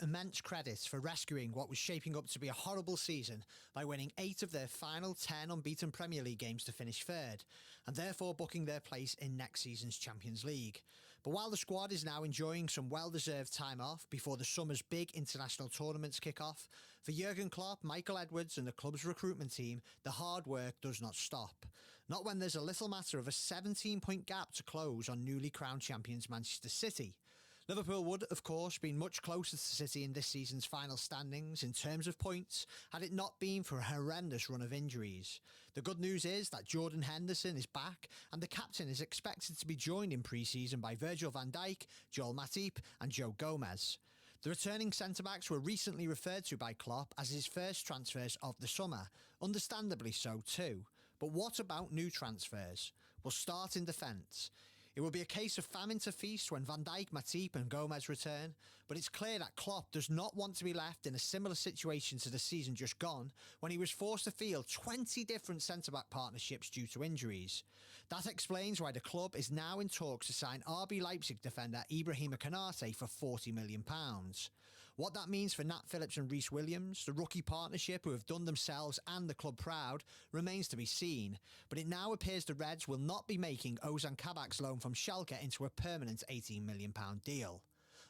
immense credit for rescuing what was shaping up to be a horrible season by winning 8 of their final 10 unbeaten Premier League games to finish third, and therefore booking their place in next season's Champions League. But while the squad is now enjoying some well-deserved time off before the summer's big international tournaments kick off, for Jurgen Klopp, Michael Edwards and the club's recruitment team, the hard work does not stop. Not when there's a little matter of a 17-point gap to close on newly crowned champions Manchester City. Liverpool would, of course, been much closer to City in this season's final standings in terms of points had it not been for a horrendous run of injuries. The good news is that Jordan Henderson is back and the captain is expected to be joined in pre-season by Virgil van Dijk, Joel Matip and Joe Gomez. The returning centre-backs were recently referred to by Klopp as his first transfers of the summer, understandably so too. But what about new transfers? We'll start in defence. It will be a case of famine to feast when Van Dijk, Matip and Gomez return, but it's clear that Klopp does not want to be left in a similar situation to the season just gone, when he was forced to field 20 different centre-back partnerships due to injuries. That explains why the club is now in talks to sign RB Leipzig defender Ibrahima Konate for £40 million. What that means for Nat Phillips and Reece Williams, the rookie partnership who have done themselves and the club proud, remains to be seen, but it now appears the Reds will not be making Ozan Kabak's loan from Schalke into a permanent £18 million deal.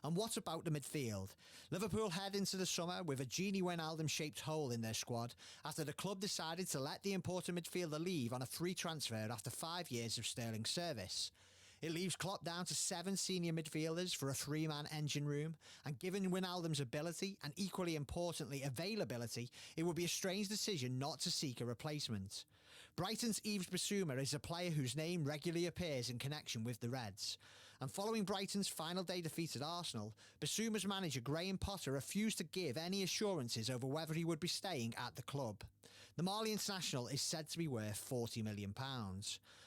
And what about the midfield? Liverpool head into the summer with a Gini Wijnaldum-shaped hole in their squad after the club decided to let the imported midfielder leave on a free transfer after 5 years of Sterling service. It leaves Klopp down to 7 senior midfielders for a 3-man engine room, and given Wijnaldum's ability and equally importantly availability, it would be a strange decision not to seek a replacement. Brighton's Yves Bissouma is a player whose name regularly appears in connection with the Reds, and following Brighton's final day defeat at Arsenal, Bissouma's manager Graham Potter refused to give any assurances over whether he would be staying at the club. The Mali international is said to be worth £40 million.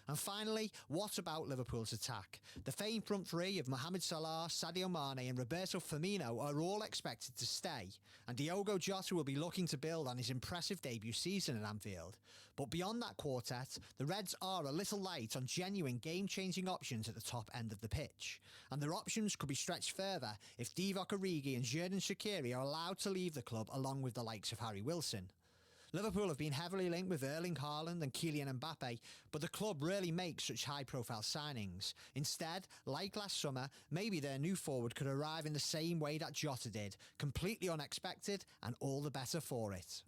And finally, what about Liverpool's attack? The famed front three of Mohamed Salah, Sadio Mane and Roberto Firmino are all expected to stay, and Diogo Jota will be looking to build on his impressive debut season at Anfield. But beyond that quartet, the Reds are a little light on genuine game-changing options at the top end of the pitch, and their options could be stretched further if Divock Origi and Xherdan Shaqiri are allowed to leave the club along with the likes of Harry Wilson. Liverpool have been heavily linked with Erling Haaland and Kylian Mbappe, but the club rarely makes such high-profile signings. Instead, like last summer, maybe their new forward could arrive in the same way that Jota did, completely unexpected and all the better for it.